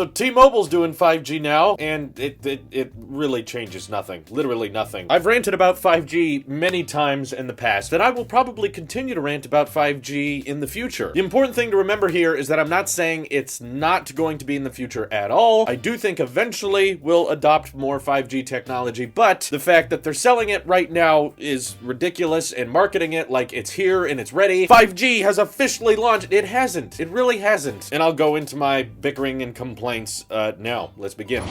So T-Mobile's doing 5G now, and it really changes nothing. Literally nothing. I've ranted about 5G many times in the past, and I will probably continue to rant about 5G in the future. The important thing to remember here is that I'm not saying it's not going to be in the future at all. I do think eventually we'll adopt more 5G technology, but the fact that they're selling it right now is ridiculous and marketing it like it's here and it's ready. 5G has officially launched. It hasn't. It really hasn't. And I'll go into my bickering and complaints now. Let's begin.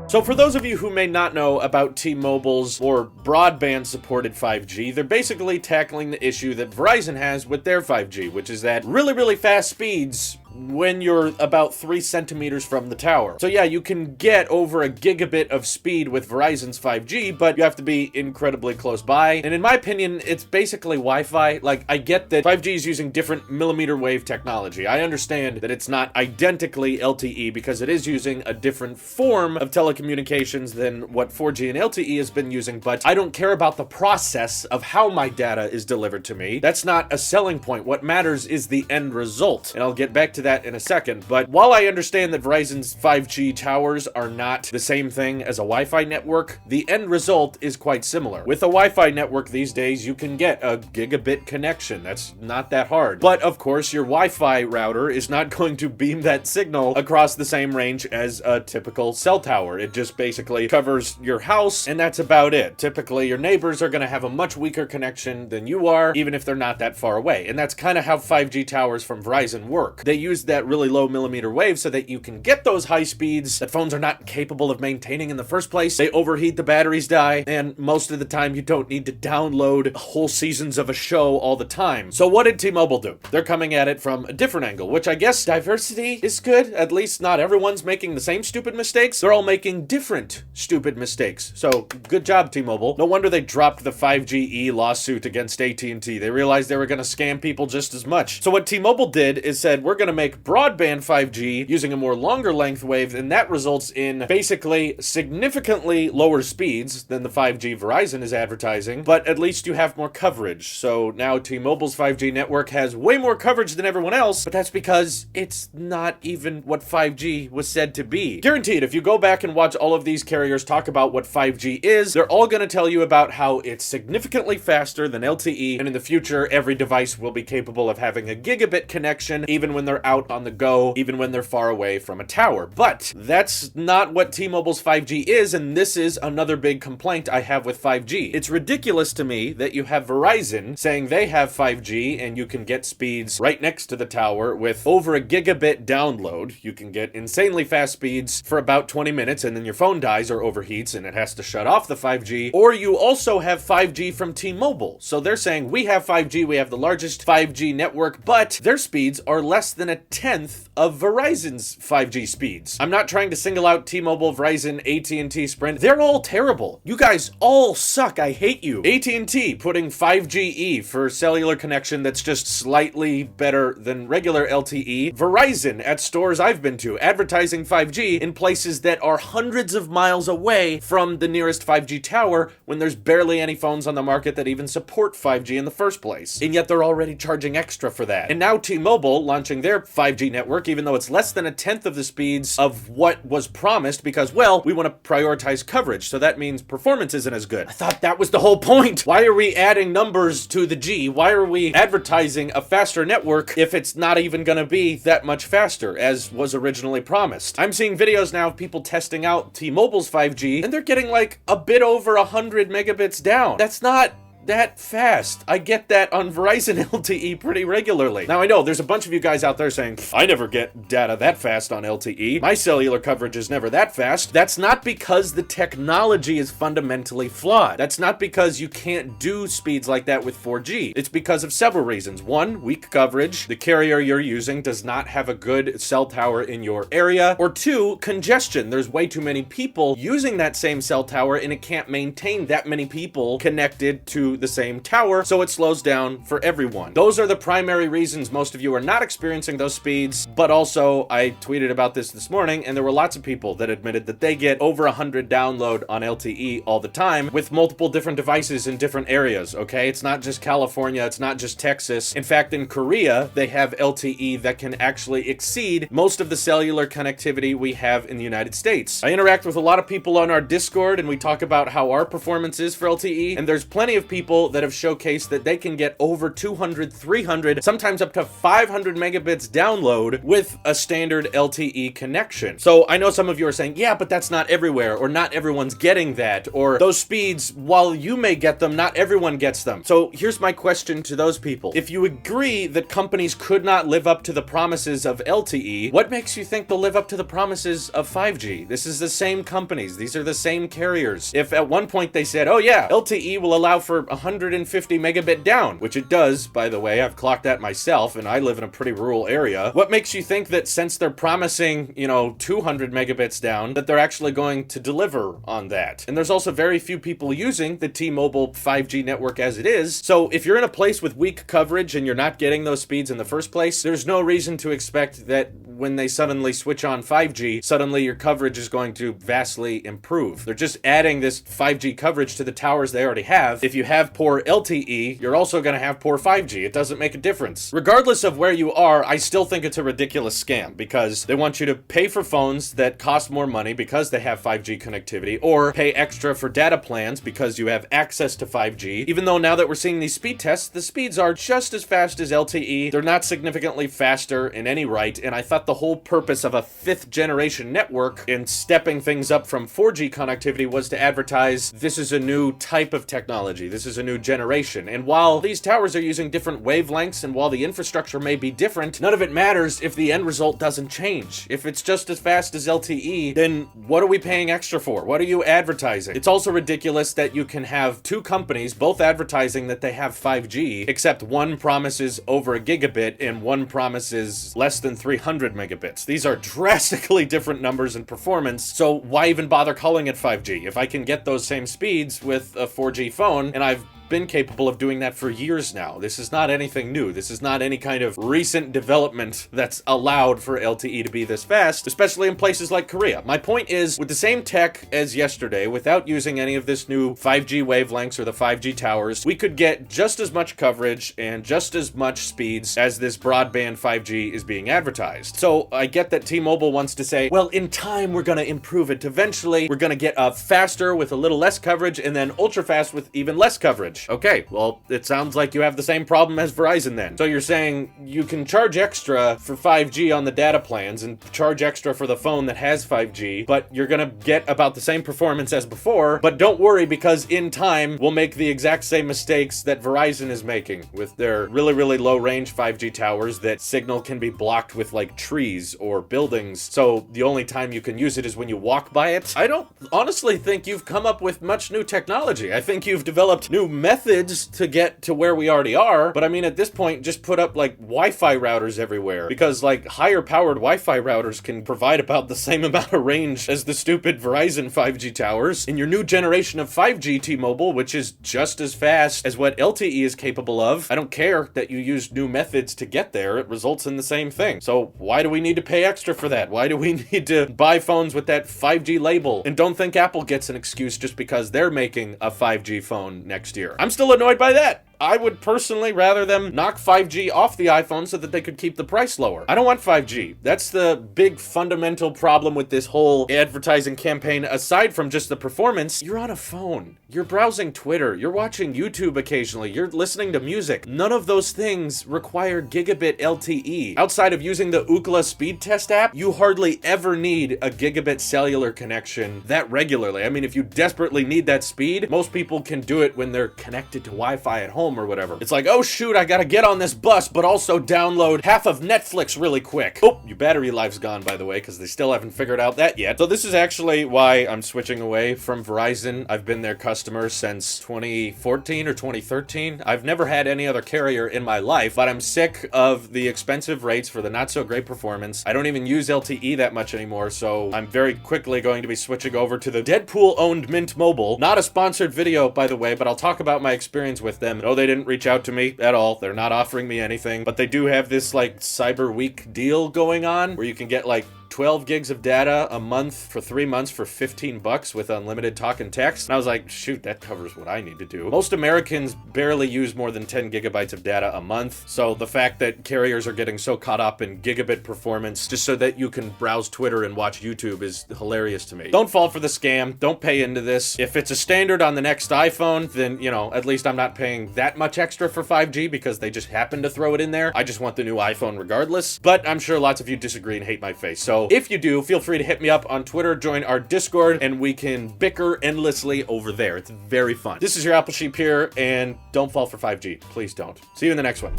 So for those of you who may not know about T-Mobile's more broadband-supported 5G, they're basically tackling the issue that Verizon has with their 5G, which is that really fast speeds when you're about 3 centimeters from the tower. So yeah, you can get over a gigabit of speed with Verizon's 5G, but you have to be incredibly close by. And in my opinion, it's basically Wi-Fi. Like, I get that 5G is using different millimeter wave technology. I understand that it's not identically LTE because it is using a different form of telecommunications than what 4G and LTE has been using, but I don't care about the process of how my data is delivered to me. That's not a selling point. What matters is the end result. And I'll get back to that in a second, but while I understand that Verizon's 5G towers are not the same thing as a Wi-Fi network, the end result is quite similar. With a Wi-Fi network these days, you can get a gigabit connection. That's not that hard. But of course, your Wi-Fi router is not going to beam that signal across the same range as a typical cell tower. It just basically covers your house, and that's about it. Typically, your neighbors are going to have a much weaker connection than you are, even if they're not that far away. And that's kind of how 5G towers from Verizon work. They use that really low millimeter wave so that you can get those high speeds that phones are not capable of maintaining in the first place. They overheat, the batteries die, and most of the time you don't need to download whole seasons of a show all the time. So what did T-Mobile do? They're coming at it from a different angle, which I guess diversity is good. At least not everyone's making the same stupid mistakes. They're all making different stupid mistakes. So good job, T-Mobile. No wonder they dropped the 5GE lawsuit against AT&T. They realized they were going to scam people just as much. So what T-Mobile did is said, we're going to make broadband 5G using a more longer length wave, and that results in basically significantly lower speeds than the 5G Verizon is advertising, but at least you have more coverage. So now T-Mobile's 5G network has way more coverage than everyone else, but that's because it's not even what 5G was said to be. Guaranteed, if you go back and watch all of these carriers talk about what 5G is, they're all going to tell you about how it's significantly faster than LTE, and in the future, every device will be capable of having a gigabit connection, even when they're out on the go, even when they're far away from a tower. But that's not what T-Mobile's 5G is, and this is another big complaint I have with 5G. It's ridiculous to me that you have Verizon saying they have 5G and you can get speeds right next to the tower with over a gigabit download. You can get insanely fast speeds for about 20 minutes and then your phone dies or overheats and it has to shut off the 5G. Or you also have 5G from T-Mobile. So they're saying we have 5G, we have the largest 5G network, but their speeds are less than a tenth of Verizon's 5G speeds. I'm not trying to single out T-Mobile, Verizon, AT&T, Sprint. They're all terrible. You guys all suck. I hate you. AT&T putting 5GE for cellular connection that's just slightly better than regular LTE. Verizon at stores I've been to advertising 5G in places that are hundreds of miles away from the nearest 5G tower when there's barely any phones on the market that even support 5G in the first place. And yet they're already charging extra for that. And now T-Mobile launching their 5G network, even though it's less than a tenth of the speeds of what was promised because, well, we want to prioritize coverage, so that means performance isn't as good. I thought that was the whole point. Why are we adding numbers to the G? Why are we advertising a faster network if it's not even going to be that much faster as was originally promised? I'm seeing videos now of people testing out T-Mobile's 5G, and they're getting like a bit over 100 megabits down. That's not that fast. I get that on Verizon LTE pretty regularly. Now I know there's a bunch of you guys out there saying, I never get data that fast on LTE. My cellular coverage is never that fast. That's not because the technology is fundamentally flawed. That's not because you can't do speeds like that with 4G. It's because of several reasons. One, weak coverage. The carrier you're using does not have a good cell tower in your area. Or two, congestion. There's way too many people using that same cell tower and it can't maintain that many people connected to to the same tower, so it slows down for everyone. Those are the primary reasons most of you are not experiencing those speeds, but also I tweeted about this morning, and there were lots of people that admitted that they get over 100 download on LTE all the time with multiple different devices in different areas, okay? It's not just California, it's not just Texas. In fact, in Korea, they have LTE that can actually exceed most of the cellular connectivity we have in the United States. I interact with a lot of people on our Discord, and we talk about how our performance is for LTE, and there's plenty of people that have showcased that they can get over 200, 300, sometimes up to 500 megabits download with a standard LTE connection. So I know some of you are saying, yeah, but that's not everywhere, or not everyone's getting that, or those speeds, while you may get them, not everyone gets them. So here's my question to those people. If you agree that companies could not live up to the promises of LTE, what makes you think they'll live up to the promises of 5G? This is the same companies. These are the same carriers. If at one point they said, oh yeah, LTE will allow for 150 megabit down, which it does, by the way, I've clocked that myself, and I live in a pretty rural area. What makes you think that since they're promising, 200 megabits down, that they're actually going to deliver on that? And there's also very few people using the T-Mobile 5G network as it is. So if you're in a place with weak coverage and you're not getting those speeds in the first place, there's no reason to expect that when they suddenly switch on 5G, suddenly your coverage is going to vastly improve. They're just adding this 5G coverage to the towers they already have. If you have poor LTE, you're also going to have poor 5G. It doesn't make a difference. Regardless of where you are, I still think it's a ridiculous scam because they want you to pay for phones that cost more money because they have 5G connectivity, or pay extra for data plans because you have access to 5G. Even though now that we're seeing these speed tests, the speeds are just as fast as LTE. They're not significantly faster in any right, and I thought the whole purpose of a 5th generation network in stepping things up from 4G connectivity was to advertise this is a new type of technology, this is a new generation. And while these towers are using different wavelengths and while the infrastructure may be different, none of it matters if the end result doesn't change. If it's just as fast as LTE, then what are we paying extra for? What are you advertising? It's also ridiculous that you can have two companies both advertising that they have 5G, except one promises over a gigabit and one promises less than 300 megabits. These are drastically different numbers in performance, so why even bother calling it 5G? If I can get those same speeds with a 4G phone, and I've been capable of doing that for years now. This is not anything new. This is not any kind of recent development that's allowed for LTE to be this fast, especially in places like Korea. My point is, with the same tech as yesterday, without using any of this new 5G wavelengths or the 5G towers, we could get just as much coverage and just as much speeds as this broadband 5G is being advertised. So I get that T-Mobile wants to say, well, in time we're going to improve it. Eventually, we're going to get faster with a little less coverage and then ultra fast with even less coverage. Okay, well, it sounds like you have the same problem as Verizon then. So you're saying you can charge extra for 5G on the data plans and charge extra for the phone that has 5G, but you're gonna get about the same performance as before. But don't worry, because in time, we'll make the exact same mistakes that Verizon is making with their really, really low range 5G towers that signal can be blocked with like trees or buildings. So the only time you can use it is when you walk by it. I don't honestly think you've come up with much new technology. I think you've developed new methods to get to where we already are, but I mean, at this point, just put up like Wi-Fi routers everywhere, because like higher powered Wi-Fi routers can provide about the same amount of range as the stupid Verizon 5G towers. In your new generation of 5G T-Mobile, which is just as fast as what LTE is capable of, I don't care that you use new methods to get there, it results in the same thing. So why do we need to pay extra for that? Why do we need to buy phones with that 5G label? And don't think Apple gets an excuse just because they're making a 5G phone next year. I'm still annoyed by that. I would personally rather them knock 5G off the iPhone so that they could keep the price lower. I don't want 5G. That's the big fundamental problem with this whole advertising campaign. Aside from just the performance, you're on a phone. You're browsing Twitter. You're watching YouTube occasionally. You're listening to music. None of those things require gigabit LTE. Outside of using the Ookla speed test app, you hardly ever need a gigabit cellular connection that regularly. I mean, if you desperately need that speed, most people can do it when they're connected to Wi-Fi at home. home or whatever. It's like, oh shoot, I gotta get on this bus, but also download half of Netflix really quick. Oh, your battery life's gone, by the way, because they still haven't figured out that yet. So this is actually why I'm switching away from Verizon. I've been their customer since 2014 or 2013. I've never had any other carrier in my life, but I'm sick of the expensive rates for the not so great performance. I don't even use LTE that much anymore, so I'm very quickly going to be switching over to the Deadpool-owned Mint Mobile. Not a sponsored video, by the way, but I'll talk about my experience with them. No, they didn't reach out to me at all. They're not offering me anything, but they do have this like Cyber Week deal going on where you can get like 12 gigs of data a month for 3 months for $15 with unlimited talk and text. And I was like, shoot, that covers what I need to do. Most Americans barely use more than 10 gigabytes of data a month. So the fact that carriers are getting so caught up in gigabit performance just so that you can browse Twitter and watch YouTube is hilarious to me. Don't fall for the scam. Don't pay into this. If it's a standard on the next iPhone, then, you know, at least I'm not paying that much extra for 5G because they just happen to throw it in there. I just want the new iPhone regardless. But I'm sure lots of you disagree and hate my face. So if you do, feel free to hit me up on Twitter, join our Discord, and we can bicker endlessly over there. It's very fun. This is your Apple Sheep here, and don't fall for 5G. Please don't. See you in the next one.